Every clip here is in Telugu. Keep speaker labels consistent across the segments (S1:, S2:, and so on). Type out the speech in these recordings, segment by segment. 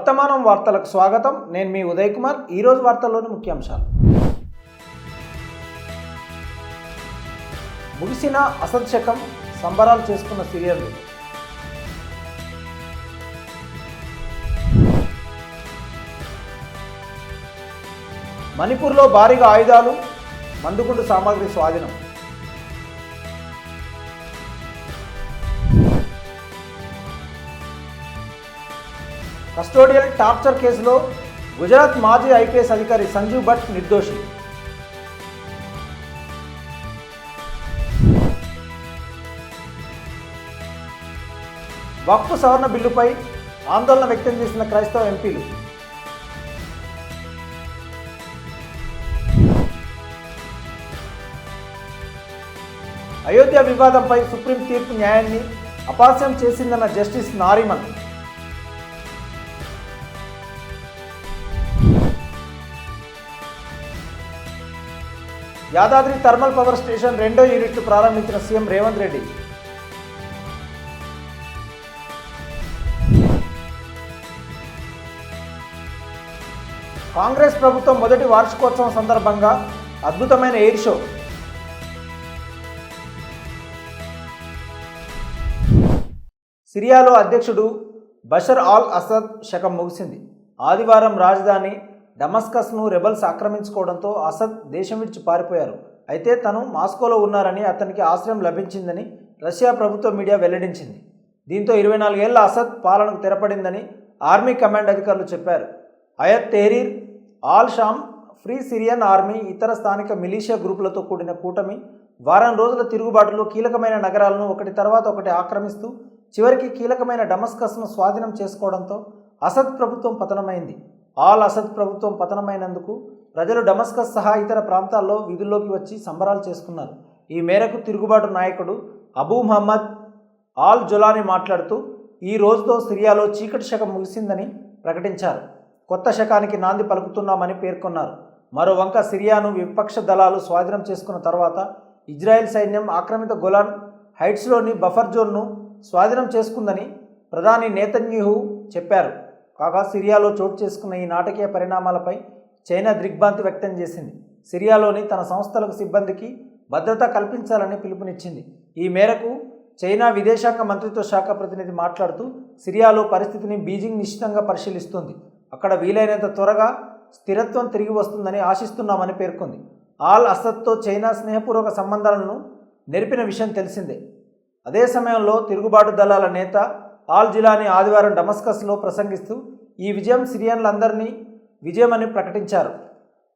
S1: వర్తమానం వార్తలకు స్వాగతం. నేను మీ ఉదయ్ కుమార్. ఈరోజు వార్తల్లోని ముఖ్యాంశాలు. ముగిసిన అసద్ శకం, సంబరాలు చేసుకున్న సిరియన్లు. మణిపూర్లో భారీగా ఆయుధాలు, మందుగుండు సామాగ్రి స్వాధీనం. కస్టోడియల్ టార్చర్ కేసులో గుజరాత్ మాజీ ఐపీఎస్ అధికారి సంజీవ్ భట్ నిర్దోషి. వక్ఫ్ సవరణ బిల్లుపై ఆందోళన వ్యక్తం చేసిన క్రైస్తవ ఎంపీలు. అయోధ్య వివాదంపై సుప్రీం తీర్పు న్యాయాన్ని అపహాస్యం చేసిందన్న justice Nariman. Yadadri thermal power station 2వ యూనిట్ను ప్రారంభించిన సీఎం రేవంత్ రెడ్డి. కాంగ్రెస్ ప్రభుత్వం మొదటి వార్షికోత్సవం సందర్భంగా అద్భుతమైన ఎయిర్ షో. సిరియాలో అధ్యక్షుడు బషర్ అల్ అసద్ శకం ముగిసింది. ఆదివారం రాజధాని డమస్కస్ను రెబల్స్ ఆక్రమించుకోవడంతో అసద్ దేశం విడిచి పారిపోయారు. అయితే తను మాస్కోలో ఉన్నారని, అతనికి ఆశ్రయం లభించిందని రష్యా ప్రభుత్వ మీడియా వెల్లడించింది. దీంతో 24 ఏళ్ల అసద్ పాలనకు తెరపడిందని ఆర్మీ కమాండ్ అధికారులు చెప్పారు. Hayat Tahrir al Sham, free Syrian army, ఇతర స్థానిక మిలీషియా గ్రూపులతో కూడిన కూటమి వారం రోజుల తిరుగుబాటులో కీలకమైన నగరాలను ఒకటి తర్వాత ఒకటి ఆక్రమిస్తూ చివరికి కీలకమైన డమస్కస్ను స్వాధీనం చేసుకోవడంతో అసద్ ప్రభుత్వం పతనమైంది. ఆల్ అసద్ ప్రభుత్వం పతనమైనందుకు ప్రజలు డమస్కస్ సహా ఇతర ప్రాంతాల్లో వీధుల్లోకి వచ్చి సంబరాలు చేసుకున్నారు. ఈ మేరకు తిరుగుబాటు నాయకుడు అబూ మహమ్మద్ ఆల్ జొలాని మాట్లాడుతూ ఈ రోజుతో సిరియాలో చీకటి శకం ముగిసిందని ప్రకటించారు. కొత్త శకానికి నాంది పలుకుతున్నామని పేర్కొన్నారు. మరోవంక సిరియాను విపక్ష దళాలు స్వాధీనం చేసుకున్న తర్వాత ఇజ్రాయెల్ సైన్యం ఆక్రమిత గొలాన్ హైట్స్లోని బఫర్ జోన్ను స్వాధీనం చేసుకుందని ప్రధాని నేతన్యాహు చెప్పారు. కాగా సిరియాలో చోటు చేసుకున్న ఈ నాటకీయ పరిణామాలపై చైనా దిగ్భ్రాంతి వ్యక్తం చేసింది. సిరియాలోని తన సంస్థలకు సిబ్బందికి భద్రత కల్పించాలని పిలుపునిచ్చింది. ఈ మేరకు చైనా విదేశాంగ మంత్రిత్వ శాఖ ప్రతినిధి మాట్లాడుతూ సిరియాలో పరిస్థితిని బీజింగ్ నిశ్చితంగా పరిశీలిస్తుంది. అక్కడ వీలైనంత త్వరగా స్థిరత్వం తిరిగి వస్తుందని ఆశిస్తున్నామని పేర్కొంది. ఆల్ అసద్తో చైనా స్నేహపూర్వక సంబంధాలను నెరిపిన విషయం తెలిసిందే. అదే సమయంలో తిరుగుబాటు దళాల నేత ఆల్ జిలానీ ఆదివారం డమస్కస్లో ప్రసంగిస్తూ ఈ విజయం సిరియన్లందరినీ విజయమని ప్రకటించారు.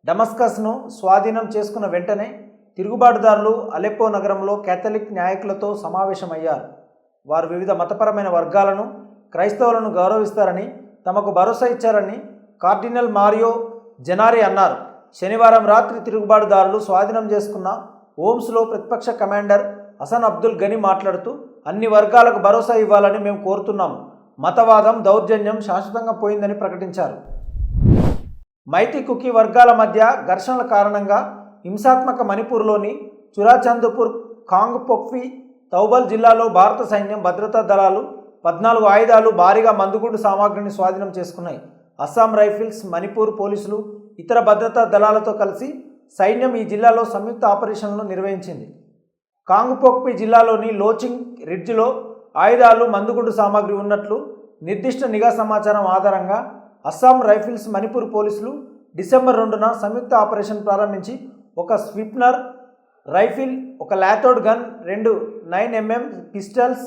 S1: డమస్కస్ను స్వాధీనం చేసుకున్న వెంటనే తిరుగుబాటుదారులు అలెప్పో నగరంలో కేథలిక్ నాయకులతో సమావేశమయ్యారు. వారు వివిధ మతపరమైన వర్గాలను, క్రైస్తవులను గౌరవిస్తారని తమకు భరోసా ఇచ్చారని కార్డినల్ మారియో జెనారి అన్నారు. శనివారం రాత్రి తిరుగుబాటుదారులు స్వాధీనం చేసుకున్న ఓమ్స్లో ప్రతిపక్ష కమాండర్ హసన్ అబ్దుల్ గని మాట్లాడుతూ అన్ని వర్గాలకు భరోసా ఇవ్వాలని మేము కోరుతున్నాము. మతవాదం, దౌర్జన్యం శాశ్వతంగా పోయిందని ప్రకటించారు. మైతి కుకీ వర్గాల మధ్య ఘర్షణల కారణంగా హింసాత్మక మణిపూర్లోని చురాచంద్పూర్, కాంగ్పోక్పి, తౌబల్ జిల్లాలో భారత సైన్యం, భద్రతా దళాలు 14 ఆయుధాలు, భారీగా మందుగుండు సామాగ్రిని స్వాధీనం చేసుకున్నాయి. అస్సాం రైఫిల్స్, మణిపూర్ పోలీసులు, ఇతర భద్రతా దళాలతో కలిసి సైన్యం ఈ జిల్లాలో సంయుక్త ఆపరేషన్లను నిర్వహించింది. కాంగ్పోక్పి జిల్లాలోని లోచింగ్ రిడ్జ్లో ఆయుధాలు, మందుగుండు సామాగ్రి ఉన్నట్లు నిర్దిష్ట నిఘా సమాచారం ఆధారంగా అస్సాం రైఫిల్స్, మణిపూర్ పోలీసులు డిసెంబర్ 2న సంయుక్త ఆపరేషన్ ప్రారంభించి ఒక స్విప్నర్ రైఫిల్, ఒక లాథోడ్ గన్, 2 9mm పిస్టల్స్,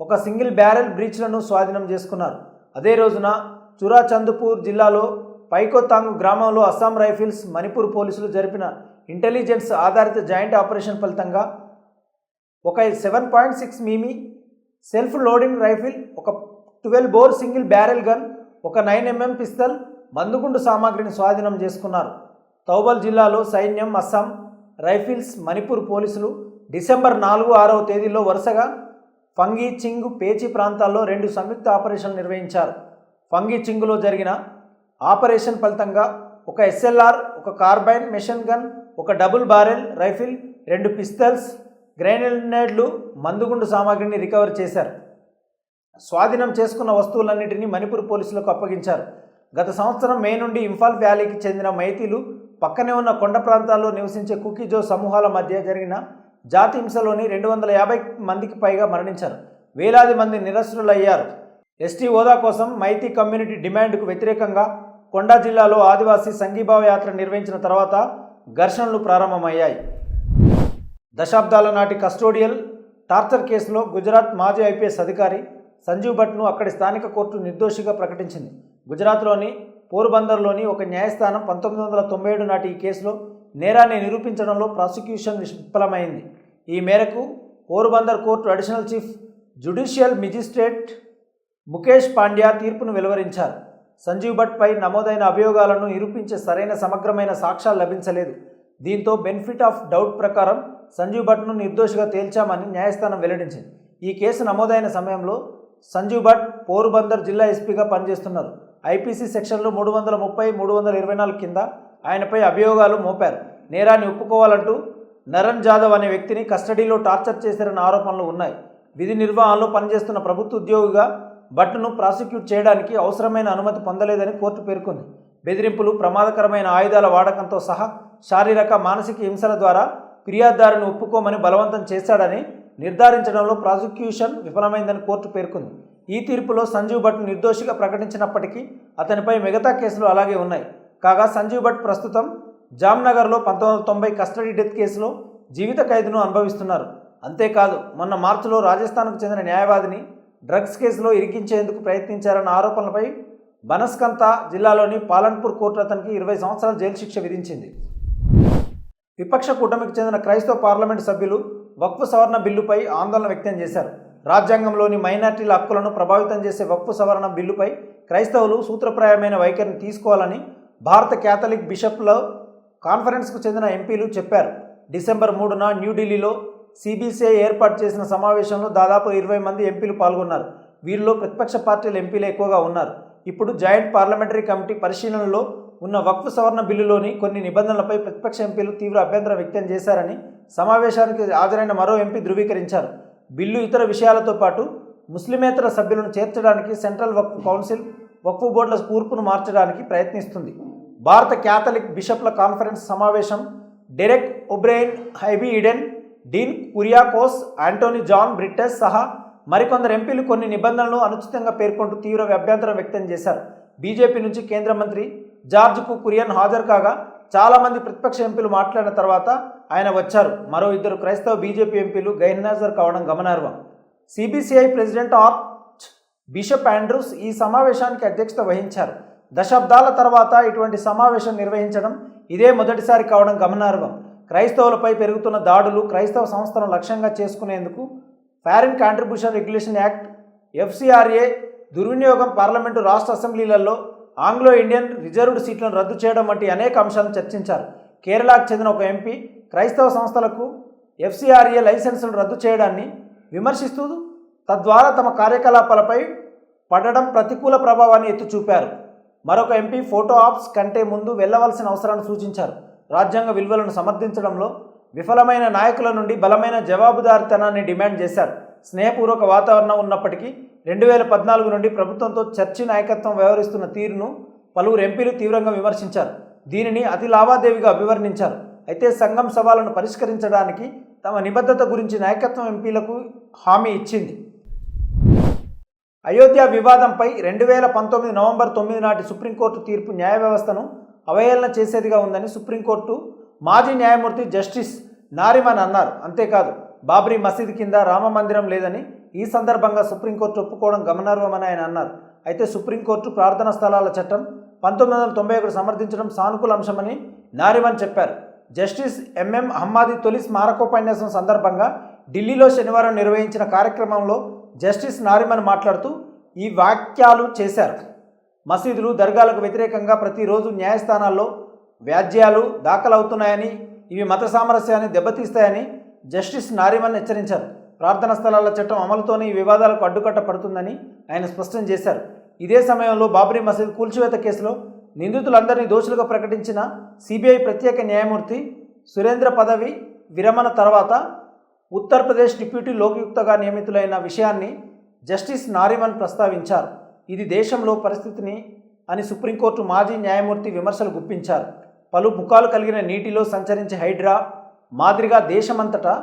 S1: ఒక సింగిల్ బ్యారెల్ బ్రీచ్లను స్వాధీనం చేసుకున్నారు. అదే రోజున చురాచంద్పూర్ జిల్లాలో పైకోతాంగ్ గ్రామంలో అస్సాం రైఫిల్స్, మణిపూర్ పోలీసులు జరిపిన ఇంటెలిజెన్స్ ఆధారిత జాయింట్ ఆపరేషన్ ఫలితంగా ఒక 7.6 mm సెల్ఫ్ లోడింగ్ రైఫిల్, ఒక 12 బోర్ సింగిల్ బ్యారెల్ గన్, ఒక 9mm పిస్తల్, మందుగుండు సామాగ్రిని స్వాధీనం చేసుకున్నారు. తౌబల్ జిల్లాలో సైన్యం, అస్సాం రైఫిల్స్, మణిపూర్ పోలీసులు డిసెంబర్ 4, 6వ తేదీల్లో వరుసగా ఫంగి, చింగ్, పేచి ప్రాంతాల్లో 2 సంయుక్త ఆపరేషన్లు నిర్వహించారు. ఫంగి, చింగ్లో జరిగిన ఆపరేషన్ ఫలితంగా ఒక SLR, ఒక కార్బైన్ మెషిన్ గన్, ఒక డబుల్ బారెల్ రైఫిల్, 2 పిస్తల్స్, గ్రెనేడ్లు, మందుగుండు సామాగ్రిని రికవర్ చేశారు. స్వాధీనం చేసుకున్న వస్తువులన్నింటినీ మణిపూర్ పోలీసులకు అప్పగించారు. గత సంవత్సరం మే నుండి ఇంఫాల్ వ్యాలీకి చెందిన మైతీలు పక్కనే ఉన్న కొండ ప్రాంతాల్లో నివసించే కుకీజో సమూహాల మధ్య జరిగిన జాతి హింసలోని 250 మందికి పైగా మరణించారు. వేలాది మంది నిరసనులయ్యారు. ఎస్టీ హోదా కోసం మైతీ కమ్యూనిటీ డిమాండ్కు వ్యతిరేకంగా కొండా జిల్లాలో ఆదివాసీ సంఘీభావ యాత్ర నిర్వహించిన తర్వాత ఘర్షణలు ప్రారంభమయ్యాయి. దశాబ్దాల నాటి కస్టోడియల్ టార్చర్ కేసులో గుజరాత్ మాజీ ఐపీఎస్ అధికారి సంజీవ్ భట్ను అక్కడి స్థానిక కోర్టు నిర్దోషిగా ప్రకటించింది. గుజరాత్లోని పోర్బందర్లోని ఒక న్యాయస్థానం 1997 నాటి ఈ కేసులో నేరాన్ని నిరూపించడంలో ప్రాసిక్యూషన్ విఫలమైంది. ఈ మేరకు Porbandar court additional chief judicial magistrate Mukesh Pandya తీర్పును వెలువరించారు. సంజీవ్ భట్పై నమోదైన అభియోగాలను నిరూపించే సరైన సమగ్రమైన సాక్ష్యాలు లభించలేదు. దీంతో బెనిఫిట్ ఆఫ్ డౌట్ ప్రకారం సంజీవ్ భట్ను నిర్దోషిగా తేల్చామని న్యాయస్థానం వెల్లడించింది. ఈ కేసు నమోదైన సమయంలో సంజీవ్ భట్ పోర్బందర్ జిల్లా ఎస్పీగా పనిచేస్తున్నారు. ఐపీసీ సెక్షన్లు 330, 324 కింద ఆయనపై అభియోగాలు మోపారు. నేరాన్ని ఒప్పుకోవాలంటూ నరణ్ జాదవ్ అనే వ్యక్తిని కస్టడీలో టార్చర్ చేశారన్న ఆరోపణలు ఉన్నాయి. విధి నిర్వహణలో పనిచేస్తున్న ప్రభుత్వ ఉద్యోగిగా భట్ను ప్రాసిక్యూట్ చేయడానికి అవసరమైన అనుమతి పొందలేదని కోర్టు పేర్కొంది. బెదిరింపులు, ప్రమాదకరమైన ఆయుధాల వాడకంతో సహా శారీరక, మానసిక హింసల ద్వారా ఫిర్యాదుదారుని ఒప్పుకోమని బలవంతం చేశాడని నిర్ధారించడంలో ప్రాసిక్యూషన్ విఫలమైందని కోర్టు పేర్కొంది. ఈ తీర్పులో సంజీవ్ భట్ను నిర్దోషిగా ప్రకటించినప్పటికీ అతనిపై మిగతా కేసులు అలాగే ఉన్నాయి. కాగా సంజీవ్ భట్ ప్రస్తుతం జామ్నగర్లో 1990 కస్టడీ డెత్ కేసులో జీవిత ఖైదును అనుభవిస్తున్నారు. అంతేకాదు, మొన్న మార్చిలో రాజస్థాన్కు చెందిన న్యాయవాదిని డ్రగ్స్ కేసులో ఇరికించేందుకు ప్రయత్నించారన్న ఆరోపణలపై బనస్కంత జిల్లాలోని పాలన్పూర్ కోర్టు అతనికి 20 సంవత్సరాల జైలు శిక్ష విధించింది. విపక్ష కూటమికి చెందిన క్రైస్తవ పార్లమెంటు సభ్యులు వక్ఫ్ సవరణ బిల్లుపై ఆందోళన వ్యక్తం చేశారు. రాజ్యాంగంలోని మైనార్టీల హక్కులను ప్రభావితం చేసే వక్ఫ్ సవరణ బిల్లుపై క్రైస్తవులు సూత్రప్రాయమైన వైఖరిని తీసుకోవాలని భారత క్యాథలిక్ బిషప్ల కాన్ఫరెన్స్కు చెందిన ఎంపీలు చెప్పారు. డిసెంబర్ 3న న్యూఢిల్లీలో సిబిసిఐ ఏర్పాటు చేసిన సమావేశంలో దాదాపు 20 మంది ఎంపీలు పాల్గొన్నారు. వీరిలో ప్రతిపక్ష పార్టీల ఎంపీలు ఎక్కువగా ఉన్నారు. ఇప్పుడు జాయింట్ పార్లమెంటరీ కమిటీ పరిశీలనలో ఉన్న వక్ఫ్ సవరణ బిల్లులోని కొన్ని నిబంధనలపై ప్రతిపక్ష ఎంపీలు తీవ్ర అభ్యంతరం వ్యక్తం చేశారని సమావేశానికి హాజరైన మరో ఎంపీ ధృవీకరించారు. బిల్లు ఇతర విషయాలతో పాటు ముస్లిమేతర సభ్యులను చేర్చడానికి సెంట్రల్ వక్ఫ్ కౌన్సిల్, వక్ఫ్ బోర్డుల కూర్పును మార్చడానికి ప్రయత్నిస్తుంది. భారత క్యాథలిక్ బిషప్ల కాన్ఫరెన్స్ సమావేశం డెరెక్ ఒబ్రెయిన్, హైబీ ఈడెన్, డీన్ కురియాకోస్, ఆంటోనీ జాన్ బ్రిట్టెస్ సహా మరికొందరు ఎంపీలు కొన్ని నిబంధనలను అనుచితంగా పేర్కొంటూ తీవ్ర అభ్యంతరం వ్యక్తం చేశారు. బీజేపీ నుంచి కేంద్ర మంత్రి జార్జ్ కురియన్ హాజరు కాగా చాలామంది ప్రతిపక్ష ఎంపీలు మాట్లాడిన తర్వాత ఆయన వచ్చారు. మరో 2 క్రైస్తవ బీజేపీ ఎంపీలు గైర్హాజరు కావడం గమనార్హం. CBCI president archbishop Andrews ఈ సమావేశానికి అధ్యక్షత వహించారు. దశాబ్దాల తర్వాత ఇటువంటి సమావేశం నిర్వహించడం ఇదే మొదటిసారి కావడం గమనార్హం. క్రైస్తవులపై పెరుగుతున్న దాడులు, క్రైస్తవ సంస్థలను లక్ష్యంగా చేసుకునేందుకు foreign contribution regulation act, FCRA దుర్వినియోగం, పార్లమెంటు, రాష్ట్ర అసెంబ్లీలలో ఆంగ్లో ఇండియన్ రిజర్వ్డ్ సీట్లను రద్దు చేయడం వంటి అనేక అంశాలను చర్చించారు. కేరళకు చెందిన ఒక ఎంపీ క్రైస్తవ సంస్థలకు ఎఫ్సిఆర్ఏ లైసెన్సులను రద్దు చేయడాన్ని విమర్శిస్తూ తద్వారా తమ కార్యకలాపాలపై పడడం ప్రతికూల ప్రభావాన్ని ఎత్తి చూపారు. మరొక ఎంపీ ఫోటో ఆప్స్ కంటే ముందు వెళ్లవలసిన అవసరాన్ని సూచించారు. రాజ్యాంగ విలువలను సమర్థించడంలో విఫలమైన నాయకుల నుండి బలమైన జవాబుదారీతనాన్ని డిమాండ్ చేశారు. స్నేహపూర్వక వాతావరణం ఉన్నప్పటికీ 2014 నుండి ప్రభుత్వంతో చర్చి నాయకత్వం వ్యవహరిస్తున్న తీరును పలువురు ఎంపీలు తీవ్రంగా విమర్శించారు. దీనిని అతి లావాదేవీగా అభివర్ణించారు. అయితే సంఘం సవాళ్లను పరిష్కరించడానికి తమ నిబద్ధత గురించి నాయకత్వం ఎంపీలకు హామీ ఇచ్చింది. అయోధ్య వివాదంపై 2019 నవంబర్ 9 నాటి సుప్రీంకోర్టు తీర్పు న్యాయ వ్యవస్థను అవహేళన చేసేదిగా ఉందని సుప్రీంకోర్టు మాజీ న్యాయమూర్తి జస్టిస్ నారిమన్ అన్నారు. అంతేకాదు, బాబ్రీ మసీద్ కింద రామ మందిరం లేదని ఈ సందర్భంగా సుప్రీంకోర్టు ఒప్పుకోవడం గమనార్హమని ఆయన అన్నారు. అయితే సుప్రీంకోర్టు ప్రార్థనా స్థలాల చట్టం 1991 సమర్థించడం సానుకూల అంశమని నారిమన్ చెప్పారు. జస్టిస్ ఎంఎం హమ్మాది తొలి స్మారకోపన్యాసం సందర్భంగా ఢిల్లీలో శనివారం నిర్వహించిన కార్యక్రమంలో జస్టిస్ నారిమన్ మాట్లాడుతూ ఈ వ్యాఖ్యలు చేశారు. మసీదులు, దర్గాలకు వ్యతిరేకంగా ప్రతిరోజు న్యాయస్థానాల్లో వ్యాజ్యాలు దాఖలవుతున్నాయని, ఇవి మత సామరస్యాన్ని దెబ్బతీస్తాయని జస్టిస్ నారిమన్ హెచ్చరించారు. ప్రార్థనా స్థలాల చట్టం అమలుతోనే ఈ వివాదాలకు అడ్డుకట్ట పడుతుందని ఆయన స్పష్టం చేశారు. ఇదే సమయంలో బాబ్రీ మసీద్ కూల్చివేత కేసులో నిందితులందరినీ దోషులుగా ప్రకటించిన సిబిఐ ప్రత్యేక న్యాయమూర్తి సురేంద్ర పదవి విరమణ తర్వాత ఉత్తరప్రదేశ్ డిప్యూటీ లోకాయుక్తగా నియమితులైన విషయాన్ని జస్టిస్ నారిమన్ ప్రస్తావించారు. ఇది దేశంలో పరిస్థితిని అని సుప్రీంకోర్టు మాజీ న్యాయమూర్తి విమర్శలు గుప్పించారు. పలు ముఖాలు కలిగిన నీటిలో సంచరించే హైడ్రా మాదిరిగా దేశమంతటా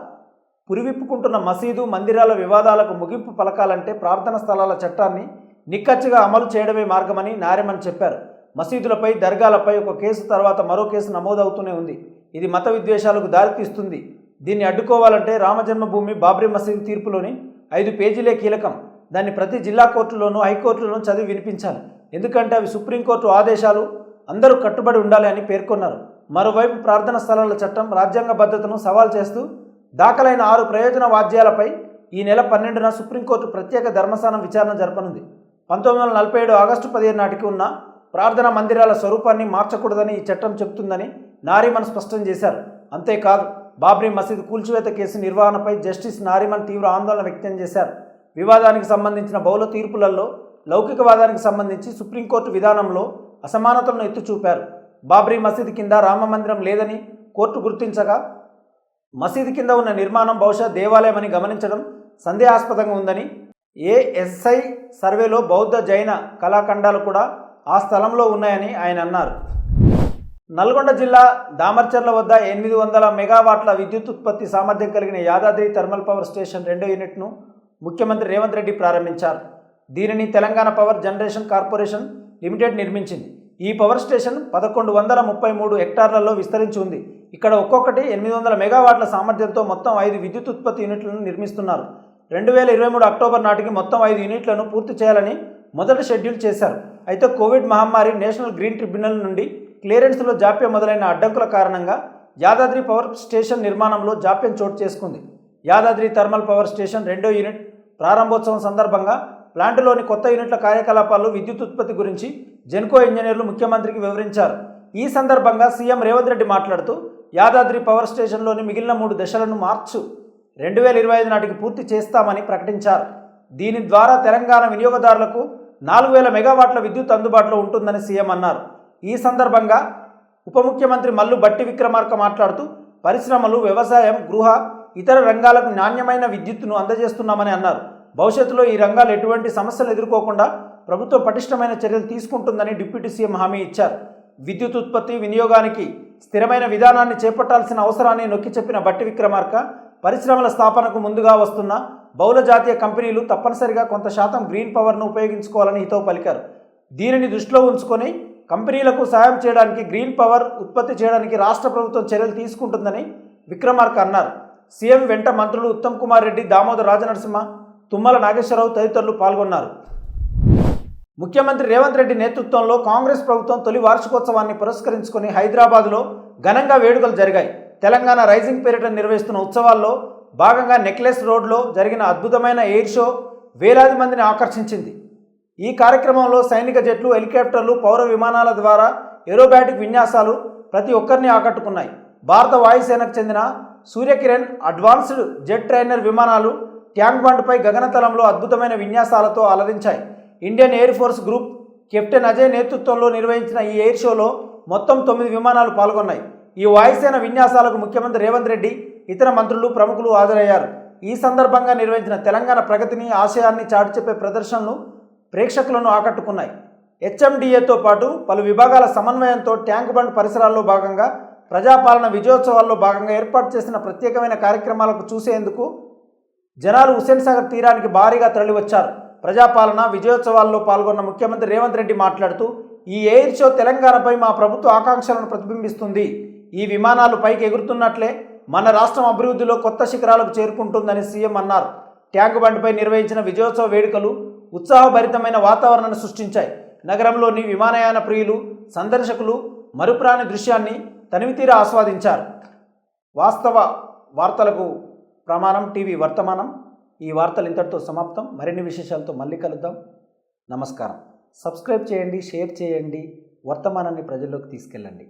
S1: పురివిప్పుకుంటున్న మసీదు మందిరాల వివాదాలకు ముగింపు పలకాలంటే ప్రార్థన స్థలాల చట్టాన్ని నిక్కచ్చిగా అమలు చేయడమే మార్గమని నారిమన్ చెప్పారు. మసీదులపై, దర్గాలపై ఒక కేసు తర్వాత మరో కేసు నమోదవుతూనే ఉంది. ఇది మత విద్వేషాలకు దారితీస్తుంది. దీన్ని అడ్డుకోవాలంటే రామజన్మభూమి బాబ్రీ మసీదు తీర్పులోని 5 పేజీలే కీలకం. దాన్ని ప్రతి జిల్లా కోర్టులోనూ, హైకోర్టులోనూ చదివి వినిపించాలి. ఎందుకంటే అవి సుప్రీంకోర్టు ఆదేశాలు, అందరూ కట్టుబడి ఉండాలి అని పేర్కొన్నారు. మరోవైపు ప్రార్థన స్థలాల చట్టం రాజ్యాంగ భద్రతను సవాల్ చేస్తూ దాఖలైన 6 ప్రయోజన వాద్యాలపై ఈ నెల 12న సుప్రీంకోర్టు ప్రత్యేక ధర్మస్థానం విచారణ జరపనుంది. 1947 ఆగస్టు 15 నాటికి ఉన్న ప్రార్థనా మందిరాల స్వరూపాన్ని మార్చకూడదని ఈ చట్టం చెబుతుందని నారిమన్ స్పష్టం చేశారు. అంతేకాదు, బాబ్రీ మసీదు కూల్చివేత కేసు నిర్వహణపై జస్టిస్ నారిమన్ తీవ్ర ఆందోళన వ్యక్తం చేశారు. వివాదానికి సంబంధించిన బహుళ తీర్పులలో లౌకికవాదానికి సంబంధించి సుప్రీంకోర్టు విధానంలో అసమానతలను ఎత్తి చూపారు. బాబ్రీ మసీదు కింద రామ మందిరం లేదని కోర్టు గుర్తించగా మసీదు కింద ఉన్న నిర్మాణం బహుశా దేవాలయమని గమనించడం సందేహాస్పదంగా ఉందని, ఏఎస్ఐ సర్వేలో బౌద్ధ, జైన కళాఖండాలు కూడా ఆ స్థలంలో ఉన్నాయని ఆయన అన్నారు. నల్గొండ జిల్లా దామర్చర్ల వద్ద 800 మెగావాట్ల విద్యుత్ ఉత్పత్తి సామర్థ్యం కలిగిన యాదాద్రి థర్మల్ పవర్ స్టేషన్ 2వ యూనిట్ను ముఖ్యమంత్రి రేవంత్ రెడ్డి ప్రారంభించారు. దీనిని Telangana power generation corporation limited నిర్మించింది. ఈ పవర్ స్టేషన్ 1133 హెక్టార్లలో విస్తరించి ఉంది. ఇక్కడ ఒక్కొక్కటి 800 మెగావాట్ల సామర్థ్యంతో మొత్తం 5 విద్యుత్ ఉత్పత్తి యూనిట్లను నిర్మిస్తున్నారు. 2023 అక్టోబర్ నాటికి మొత్తం 5 యూనిట్లను పూర్తి చేయాలని మొదటి షెడ్యూల్ చేశారు. అయితే కోవిడ్ మహమ్మారి, నేషనల్ గ్రీన్ ట్రిబ్యునల్ నుండి క్లియరెన్స్లో జాప్యం మొదలైన అడ్డంకుల కారణంగా యాదాద్రి పవర్ స్టేషన్ నిర్మాణంలో జాప్యం చోటు చేసుకుంది. యాదాద్రి థర్మల్ పవర్ స్టేషన్ 2వ యూనిట్ ప్రారంభోత్సవం సందర్భంగా ప్లాంటులోని కొత్త యూనిట్ల కార్యకలాపాలు, విద్యుత్ ఉత్పత్తి గురించి జెన్కో ఇంజనీర్లు ముఖ్యమంత్రికి వివరించారు. ఈ సందర్భంగా సీఎం రేవంత్ రెడ్డి మాట్లాడుతూ యాదాద్రి పవర్ స్టేషన్లోని మిగిలిన 3 దశలను మార్చి 2025 నాటికి పూర్తి చేస్తామని ప్రకటించారు. దీని ద్వారా తెలంగాణ వినియోగదారులకు 4000 మెగావాట్ల విద్యుత్ అందుబాటులో ఉంటుందని సీఎం అన్నారు. ఈ సందర్భంగా ఉప ముఖ్యమంత్రి మల్లు భట్టి విక్రమార్క మాట్లాడుతూ పరిశ్రమలు, వ్యవసాయం, గృహ, ఇతర రంగాలకు నాణ్యమైన విద్యుత్తును అందజేస్తున్నామని అన్నారు. భవిష్యత్తులో ఈ రంగాలు ఎటువంటి సమస్యలు ఎదుర్కోకుండా ప్రభుత్వం పటిష్టమైన చర్యలు తీసుకుంటుందని డిప్యూటీ సీఎం హామీ ఇచ్చారు. విద్యుత్ ఉత్పత్తి, వినియోగానికి స్థిరమైన విధానాన్ని చేపట్టాల్సిన అవసరాన్ని నొక్కి చెప్పిన భట్టి విక్రమార్క పరిశ్రమల స్థాపనకు ముందుగా వస్తున్న బహుళ జాతీయ కంపెనీలు తప్పనిసరిగా కొంత శాతం గ్రీన్ పవర్ను ఉపయోగించుకోవాలని హితవు పలికారు. దీనిని దృష్టిలో ఉంచుకొని కంపెనీలకు సాయం చేయడానికి, గ్రీన్ పవర్ ఉత్పత్తి చేయడానికి రాష్ట్ర ప్రభుత్వం చర్యలు తీసుకుంటుందని విక్రమార్క అన్నారు. సీఎం వెంట మంత్రులు ఉత్తమ్ కుమార్ రెడ్డి, దామోదర్ రాజనరసింహ, తుమ్మల నాగేశ్వరరావు తదితరులు పాల్గొన్నారు. ముఖ్యమంత్రి రేవంత్ రెడ్డి నేతృత్వంలో కాంగ్రెస్ ప్రభుత్వం తొలి వార్షికోత్సవాన్ని పురస్కరించుకొని హైదరాబాద్లో ఘనంగా వేడుకలు జరిగాయి. తెలంగాణ రైజింగ్ పేరిట నిర్వహిస్తున్న ఉత్సవాల్లో భాగంగా నెక్లెస్ రోడ్లో జరిగిన అద్భుతమైన ఎయిర్ షో వేలాది మందిని ఆకర్షించింది. ఈ కార్యక్రమంలో సైనిక జెట్లు, హెలికాప్టర్లు, పౌర విమానాల ద్వారా ఏరోబాటిక్ విన్యాసాలు ప్రతి ఒక్కరిని ఆకట్టుకున్నాయి. భారత వాయుసేనకు చెందిన సూర్యకిరణ్ అడ్వాన్స్డ్ జెట్ ట్రైనర్ విమానాలు ట్యాంక్ బండ్పై గగనతలంలో అద్భుతమైన విన్యాసాలతో అలరించాయి. Indian air force group captain Ajay నేతృత్వంలో నిర్వహించిన ఈ ఎయిర్ షోలో మొత్తం 9 విమానాలు పాల్గొన్నాయి. ఈ వాయుసేన విన్యాసాలకు ముఖ్యమంత్రి రేవంత్ రెడ్డి, ఇతర మంత్రులు, ప్రముఖులు హాజరయ్యారు. ఈ సందర్భంగా నిర్వహించిన తెలంగాణ ప్రగతిని, ఆశయాన్ని చాటి చెప్పే ప్రదర్శనలు ప్రేక్షకులను ఆకట్టుకున్నాయి. హెచ్ఎండిఏతో పాటు పలు విభాగాల సమన్వయంతో ట్యాంక్ బండ్ పరిసరాల్లో భాగంగా ప్రజాపాలన విజయోత్సవాల్లో భాగంగా ఏర్పాటు చేసిన ప్రత్యేకమైన కార్యక్రమాలకు చూసేందుకు జనాలు హుస్సేన్ సాగర్ తీరానికి భారీగా తరలివచ్చారు. ప్రజాపాలన విజయోత్సవాల్లో పాల్గొన్న ముఖ్యమంత్రి రేవంత్ రెడ్డి మాట్లాడుతూ ఈ ఎయిర్ షో తెలంగాణపై మా ప్రభుత్వ ఆకాంక్షలను ప్రతిబింబిస్తుంది. ఈ విమానాలు పైకి ఎగురుతున్నట్లే మన రాష్ట్రం అభివృద్ధిలో కొత్త శిఖరాలకు చేరుకుంటుందని సీఎం అన్నారు. ట్యాంక్ బండ్పై నిర్వహించిన విజయోత్సవ వేడుకలు ఉత్సాహభరితమైన వాతావరణాన్ని సృష్టించాయి. నగరంలోని విమానయాన ప్రియులు, సందర్శకులు మరుపురాని దృశ్యాన్ని తనివితీరా ఆస్వాదించారు. వాస్తవ వార్తలకు ప్రమాణం టీవీ వర్తమానం. ఈ వార్తలు ఇంతటితో సమాప్తం. మరిన్ని విశేషాలతో మళ్ళీ కలుద్దాం. నమస్కారం. సబ్స్క్రైబ్ చేయండి, షేర్ చేయండి, వర్తమానాన్ని ప్రజల్లోకి తీసుకెళ్ళండి.